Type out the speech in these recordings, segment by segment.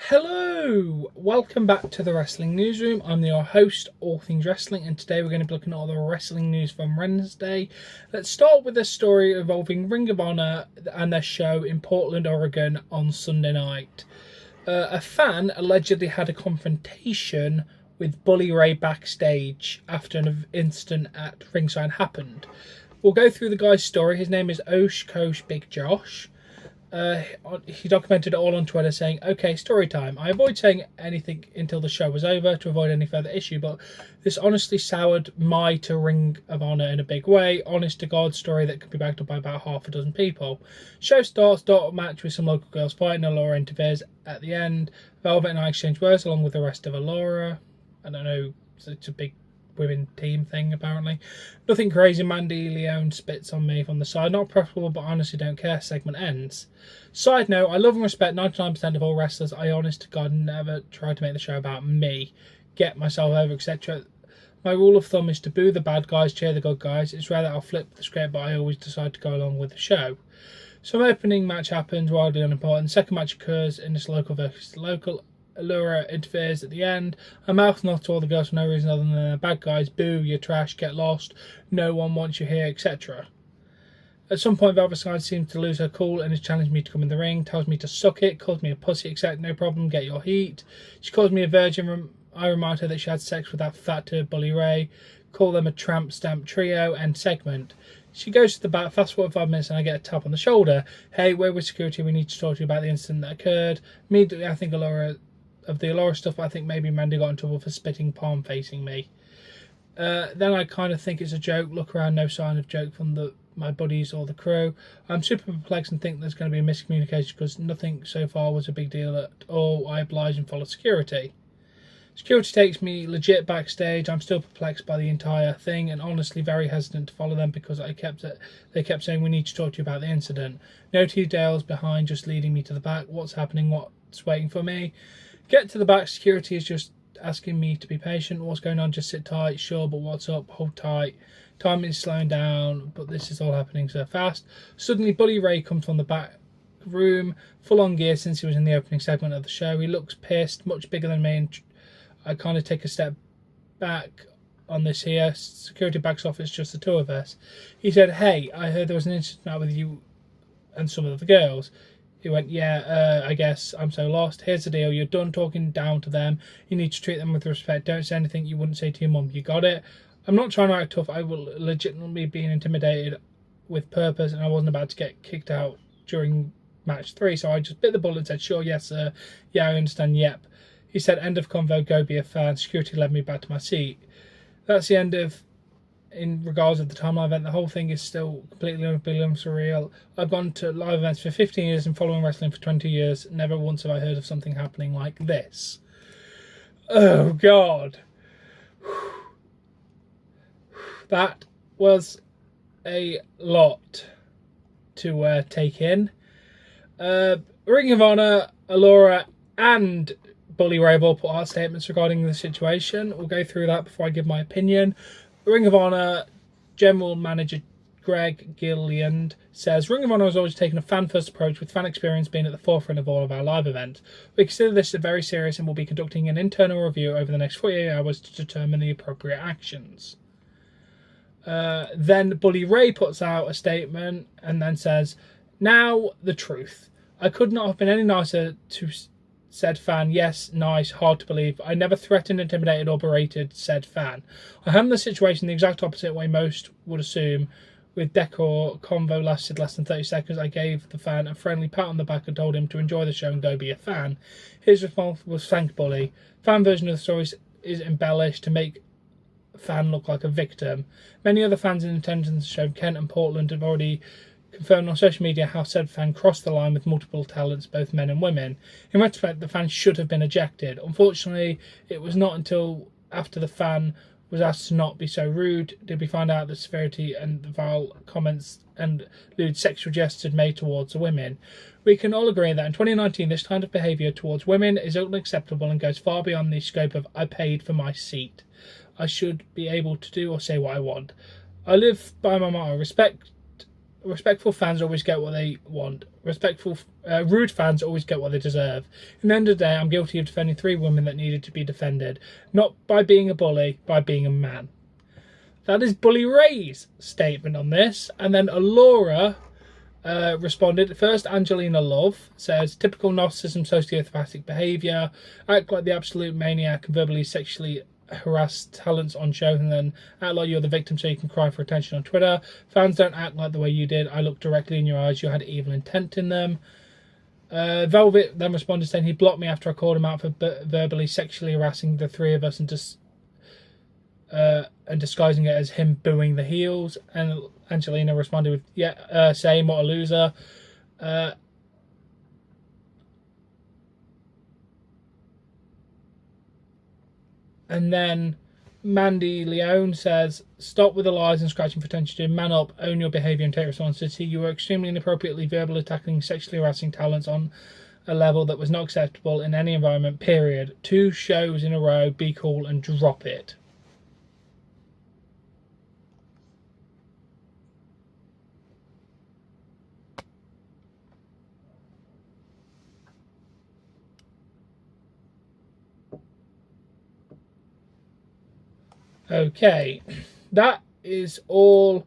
Hello! Welcome back to the Wrestling Newsroom. I'm your host, All Things Wrestling, and today we're going to be looking at all the wrestling news from Wednesday. Let's start with a story involving Ring of Honor and their show in Portland, Oregon on Sunday night. A fan allegedly had a confrontation with Bully Ray backstage after an incident at ringside happened. We'll go through the guy's story. His name is Osh Kosh Big Josh. He documented it all on Twitter saying, "Okay, story time. I avoid saying anything until the show was over to avoid any further issue, but this honestly soured my to Ring of Honor in a big way. Honest to God story that could be backed up by about half a dozen people. Show starts, dark match with some local girls fighting. Allura interferes at the end. Velvet and I exchange words along with the rest of Allura. I don't know, it's a big women team thing apparently. Nothing crazy. Mandy Leone spits on me from the side. Not preferable, but honestly don't care. Segment ends. Side note, I love and respect 99% of all wrestlers. I honest to God never try to make the show about me, get myself over, etc. My rule of thumb is to boo the bad guys, cheer the good guys. It's rare that I'll flip the script, but I always decide to go along with the show. Some opening match happens, wildly unimportant. Second match occurs in this local versus local. Allura interferes at the end. A mouth knot to all the girls for no reason other than they're bad guys. Boo, you're trash, get lost, no one wants you here, etc. At some point, Velvet Sky seems to lose her cool and has challenged me to come in the ring, tells me to suck it, calls me a pussy, etc. No problem, get your heat. She calls me a virgin. I remind her that she had sex with that fat turd Bully Ray. Call them a tramp stamp trio. End segment. She goes to the back, fast forward 5 minutes, and I get a tap on the shoulder. Hey, we're with security, we need to talk to you about the incident that occurred. Immediately, I think of the Allura stuff, I think maybe Mandy got in trouble for spitting palm facing me. Then I kind of think it's a joke. Look around, no sign of joke from my buddies or the crew. I'm super perplexed and think there's going to be a miscommunication because nothing so far was a big deal at all. I oblige and follow security. Security takes me legit backstage. I'm still perplexed by the entire thing and honestly very hesitant to follow them because they kept saying we need to talk to you about the incident. No details behind, just leading me to the back. What's happening? What's waiting for me? Get to the back, security is just asking me to be patient. What's going on? Just sit tight. Sure, but what's up? Hold tight. Time is slowing down, but this is all happening so fast. Suddenly, Bully Ray comes from the back room, full on gear since he was in the opening segment of the show. He looks pissed, much bigger than me, and I kind of take a step back on this here. Security backs off, it's just the two of us. He said, "Hey, I heard there was an incident with you and some of the girls." He went, "Yeah, I guess I'm so lost. Here's the deal. You're done talking down to them. You need to treat them with respect. Don't say anything you wouldn't say to your mum. You got it? I'm not trying to act tough. I will legitimately be intimidated with purpose, and I wasn't about to get kicked out during match 3, so I just bit the bullet and said, sure, yes, sir. Yeah, I understand, yep." He said, "End of convo, go be a fan." Security led me back to my seat. That's the end of in regards of the timeline event. The whole thing is still completely unbelievable and surreal. I've gone to live events for 15 years and following wrestling for 20 years. Never once have I heard of something happening like this. Oh, God. That was a lot to take in. Ring of Honor, Allura, and Bully Ray all put out statements regarding the situation. We'll go through that before I give my opinion. Ring of Honor General Manager Greg Gilliand says, "Ring of Honor has always taken a fan-first approach with fan experience being at the forefront of all of our live events. We consider this very serious and will be conducting an internal review over the next 48 hours to determine the appropriate actions." Then Bully Ray puts out a statement and then says, "Now the truth. I could not have been any nicer to said fan. Yes, nice, hard to believe. I never threatened, intimidated, or berated said fan. I handled the situation the exact opposite way most would assume. With decor, convo lasted less than 30 seconds. I gave the fan a friendly pat on the back and told him to enjoy the show and go be a fan. His response was thank Bully. Fan version of the story is embellished to make fan look like a victim. Many other fans in attendance at the show, Kent and Portland, have already confirmed on social media how said fan crossed the line with multiple talents, both men and women. In retrospect, the fan should have been ejected. Unfortunately, it was not until after the fan was asked to not be so rude did we find out the severity and the vile comments and lewd sexual gestures made towards the women. We can all agree that in 2019, this kind of behaviour towards women is unacceptable and goes far beyond the scope of I paid for my seat. I should be able to do or say what I want. I live by my motto, respect respectful fans always get what they want. Rude fans always get what they deserve. In the end of the day, I'm guilty of defending 3 women that needed to be defended. Not by being a bully, by being a man. That is Bully Ray's statement on this. And then Alora responded. First, Angelina Love says, typical narcissism, sociopathic behaviour, act like the absolute maniac and verbally sexually harass talents on shows and then act like you're the victim so you can cry for attention on Twitter. Fans don't act like the way you did. I looked directly in your eyes. You had evil intent in them. Velvet then responded saying he blocked me after I called him out for verbally sexually harassing the 3 of us and disguising it as him booing the heels. And Angelina responded with, yeah, same, what a loser. And then Mandy Leone says, stop with the lies and scratching for attention. Man up, own your behaviour and take responsibility. You were extremely inappropriately verbal attacking, sexually harassing talents on a level that was not acceptable in any environment, period. 2 shows in a row, be cool and drop it. Okay, that is all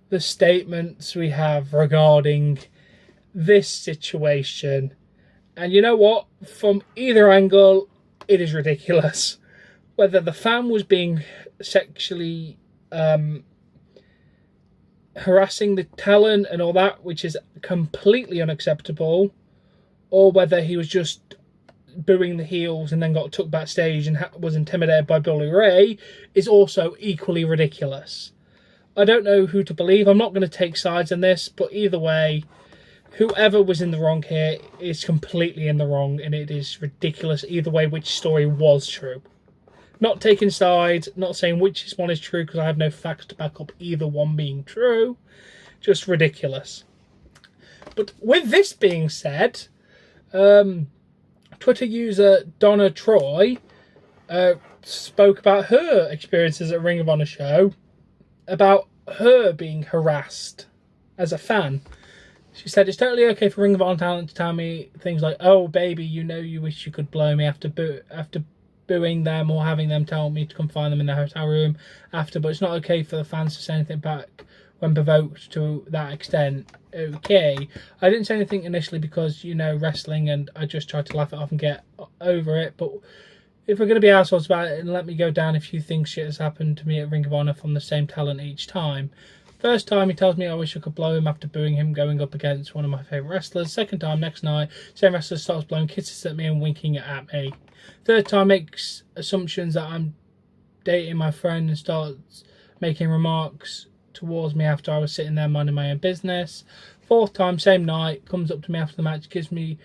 the statements we have regarding this situation. And you know what? From either angle, it is ridiculous. Whether the fan was being sexually harassing the talent and all that, which is completely unacceptable, or whether he was just booing the heels and then got took backstage and was intimidated by Bully Ray, is also equally ridiculous. I don't know who to believe. I'm not going to take sides in this, but either way, whoever was in the wrong here is completely in the wrong, and it is ridiculous either way which story was true. Not taking sides, not saying which one is true because I have no facts to back up either one being true. Just ridiculous. But with this being said, Twitter user Donna Troy spoke about her experiences at Ring of Honor show, about her being harassed as a fan. She said, it's totally okay for Ring of Honor talent to tell me things like, oh baby, you know you wish you could blow me after booing them or having them tell me to come find them in the hotel room after, but it's not okay for the fans to say anything back when provoked to that extent. Okay, I didn't say anything initially because, you know, wrestling, and I just tried to laugh it off and get over it, but if we're going to be assholes about it, and let me go down a few things shit has happened to me at Ring of Honor from the same talent each time. First time, he tells me I wish I could blow him after booing him going up against one of my favourite wrestlers. Second time, next night, same wrestler starts blowing kisses at me and winking at me. Third time, makes assumptions that I'm dating my friend and starts making remarks towards me after I was sitting there minding my own business. Fourth time, same night, comes up to me after the match, gives me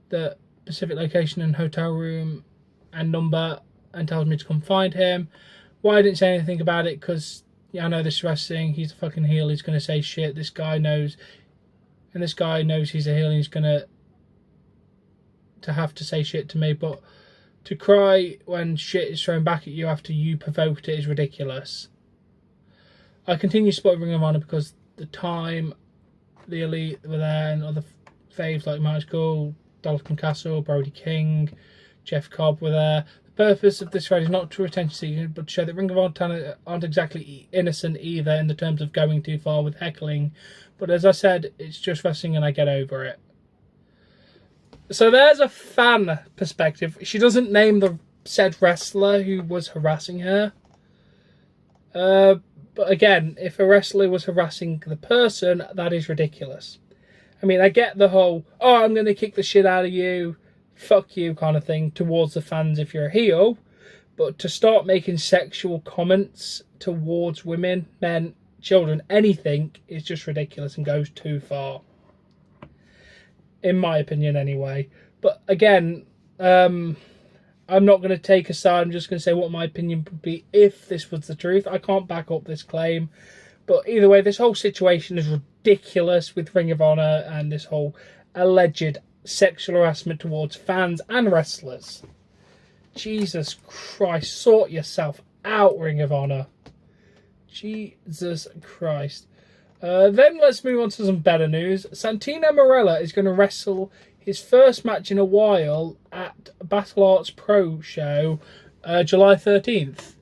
the specific location and hotel room and number and tells me to come find him. Why I didn't say anything about it? Because, yeah, I know this wrestling, he's a fucking heel, he's going to say shit, this guy knows, and this guy knows he's a heel and he's going to have to say shit to me, but to cry when shit is thrown back at you after you provoked it is ridiculous. I continue supporting Ring of Honor because the time the Elite were there and other faves like Michael School, Dalton Castle, Brody King, Jeff Cobb were there. The purpose of this thread is not to attention seeking, but to show that Ring of Honor talent aren't exactly innocent either in the terms of going too far with heckling. But as I said, it's just wrestling and I get over it. So there's a fan perspective. She doesn't name the said wrestler who was harassing her. But again, if a wrestler was harassing the person, that is ridiculous. I mean, I get the whole, oh, I'm going to kick the shit out of you, fuck you kind of thing towards the fans if you're a heel. But to start making sexual comments towards women, men, children, anything, is just ridiculous and goes too far. In my opinion, anyway. But again, I'm not going to take a side. I'm just going to say what my opinion would be if this was the truth. I can't back up this claim. But either way, this whole situation is ridiculous with Ring of Honor and this whole alleged sexual harassment towards fans and wrestlers. Jesus Christ, sort yourself out, Ring of Honor. Jesus Christ. Then let's move on to some better news. Santino Marella is going to wrestle his first match in a while at Battle Arts Pro Show, July 13th.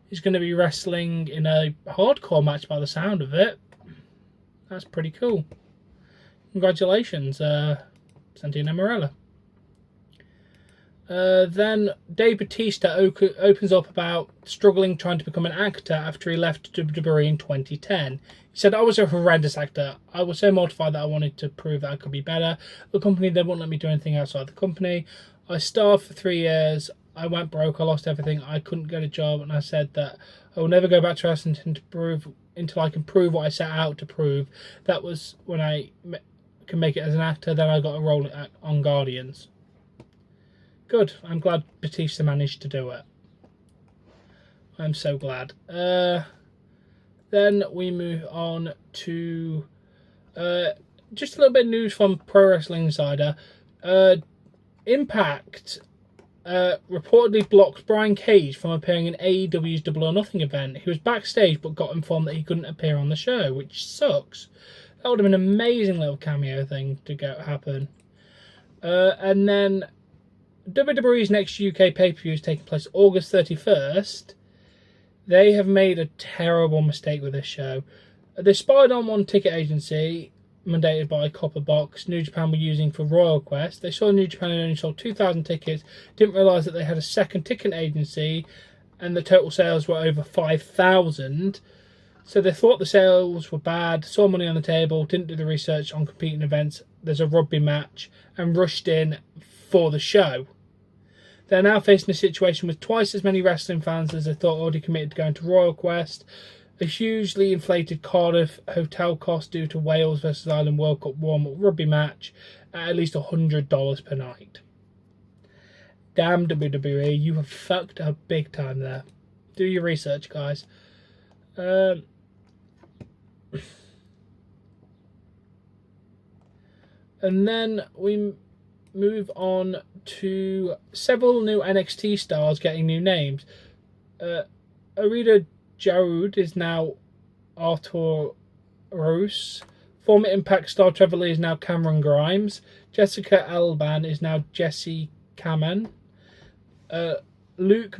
He's going to be wrestling in a hardcore match by the sound of it. That's pretty cool. Congratulations, Santino Marella. Then Dave Bautista opens up about struggling trying to become an actor after he left WWE in 2010. He said, "I was a horrendous actor. I was so mortified that I wanted to prove that I could be better. The company, they wouldn't let me do anything outside the company. I starved for 3 years. I went broke. I lost everything. I couldn't get a job. And I said that I will never go back to wrestling until I can prove what I set out to prove. That was when I can make it as an actor. Then I got a role on Guardians." Good. I'm glad Bautista managed to do it. I'm so glad. Then we move on to just a little bit of news from Pro Wrestling Insider. Impact reportedly blocked Brian Cage from appearing in AEW's Double or Nothing event. He was backstage but got informed that he couldn't appear on the show, which sucks. That would have been an amazing little cameo thing to happen. And then WWE's next UK pay-per-view is taking place August 31st. They have made a terrible mistake with this show. They spied on one ticket agency, mandated by Copper Box, New Japan were using for Royal Quest. They saw New Japan had only sold 2,000 tickets, didn't realise that they had a second ticket agency, and the total sales were over 5,000. So they thought the sales were bad, saw money on the table, didn't do the research on competing events. There's a rugby match, and rushed in for the show. They're now facing a situation with twice as many wrestling fans as they thought already committed to going to Royal Quest, a hugely inflated Cardiff hotel cost due to Wales vs Ireland World Cup warm-up rugby match at least $100 per night. Damn WWE, you have fucked up big time there. Do your research, guys. And then we move on to several new NXT stars getting new names. Arida Jarud is now Artur Rose. Former Impact star Trevor Lee is now Cameron Grimes. Jessica Alban is now Jessie Kamen. Luke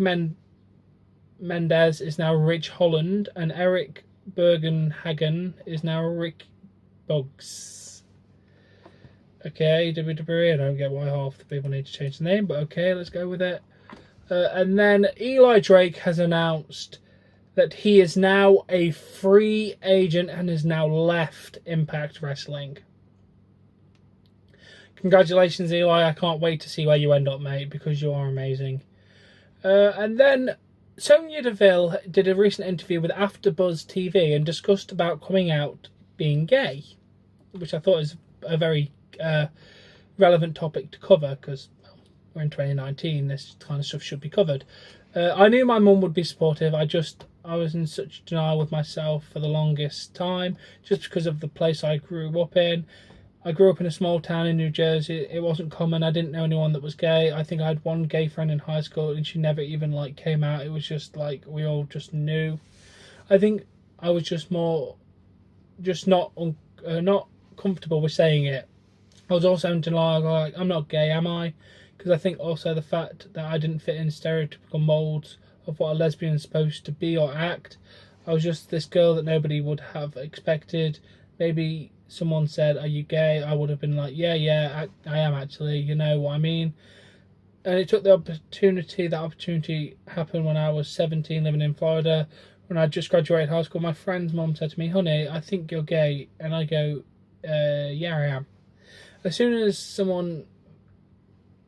Mendez is now Rich Holland. And Eric Bergenhagen is now Rick Buggs. Okay, WWE, I don't get why half the people need to change the name, but okay, let's go with it. And then Eli Drake has announced that he is now a free agent and has now left Impact Wrestling. Congratulations, Eli. I can't wait to see where you end up, mate, because you are amazing. And then Sonya Deville did a recent interview with AfterBuzz TV and discussed about coming out being gay, which I thought is a very relevant topic to cover because we're in 2019. This kind of stuff should be covered. I knew my mum would be supportive. I was in such denial with myself for the longest time just because of the place I grew up in. I grew up in a small town in New Jersey. It wasn't common. I didn't know anyone that was gay. I think I had one gay friend in high school and she never even came out. It was just we all just knew. I think I was just not comfortable with saying it. I was also in denial, I'm not gay, am I? Because I think also the fact that I didn't fit in stereotypical moulds of what a lesbian is supposed to be or act. I was just this girl that nobody would have expected. Maybe someone said, "Are you gay?" I would have been like, yeah, I am actually, you know what I mean? And it took that opportunity happened when I was 17 living in Florida. When I just graduated high school, my friend's mum said to me, "Honey, I think you're gay." And I go, yeah, I am. As soon as someone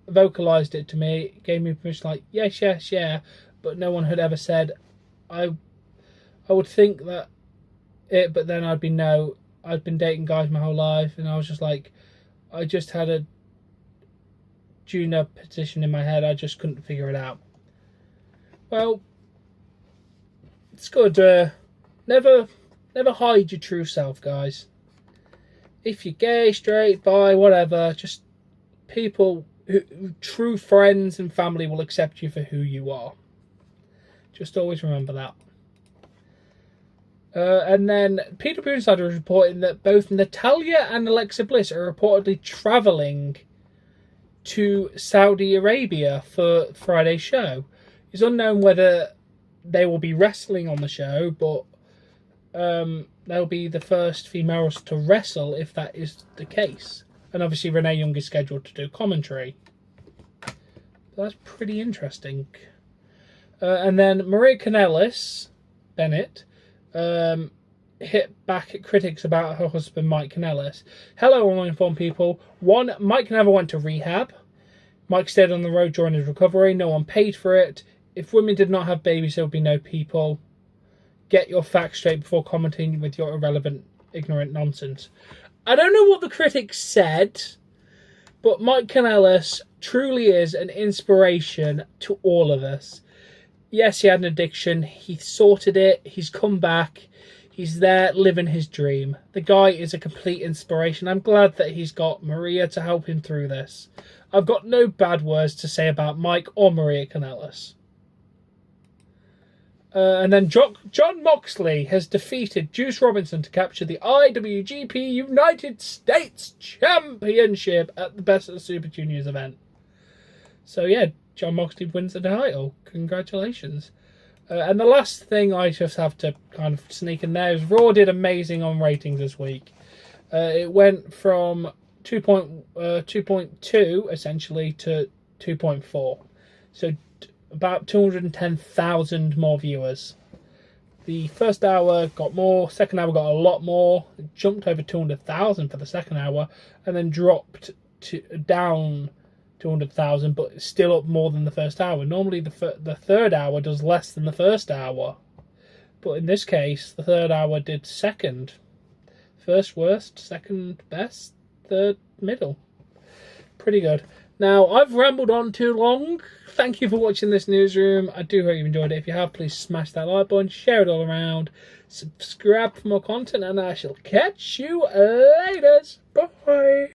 vocalised it to me, gave me permission, yes, yeah, but no one had ever said, I would think that it, but then I'd be no. I'd been dating guys my whole life, and I was just I just had a junior position in my head. I just couldn't figure it out. Well, it's good. Never hide your true self, guys. If you're gay, straight, bi, whatever, just true friends and family will accept you for who you are. Just always remember that. And then PW Insider is reporting that both Natalya and Alexa Bliss are reportedly travelling to Saudi Arabia for Friday's show. It's unknown whether they will be wrestling on the show, but they'll be the first females to wrestle if that is the case. And obviously Renee Young is scheduled to do commentary. That's pretty interesting. And then Maria Kanellis Bennett hit back at critics about her husband Mike Kanellis. Hello, all informed people. 1, Mike never went to rehab. Mike stayed on the road during his recovery. No one paid for it. If women did not have babies, there would be no people. Get your facts straight before commenting with your irrelevant, ignorant nonsense. I don't know what the critics said, but Mike Kanellis truly is an inspiration to all of us. Yes, he had an addiction. He sorted it. He's come back. He's there living his dream. The guy is a complete inspiration. I'm glad that he's got Maria to help him through this. I've got no bad words to say about Mike or Maria Kanellis. And then Jon Moxley has defeated Juice Robinson to capture the IWGP United States Championship at the Best of the Super Juniors event. So yeah, Jon Moxley wins the title. Congratulations. And the last thing I just have to kind of sneak in there is Raw did amazing on ratings this week. It went from 2.2 essentially to 2.4. So about 210,000 more viewers. The first hour got more, second hour got a lot more. It jumped over 200,000 for the second hour, and then dropped down 200,000, but it's still up more than the first hour. Normally the third hour does less than the first hour, but in this case the third hour did second. First worst, second best, third middle. Pretty good. Now, I've rambled on too long. Thank you for watching this newsroom. I do hope you enjoyed it. If you have, please smash that like button, share it all around, subscribe for more content, and I shall catch you later. Bye.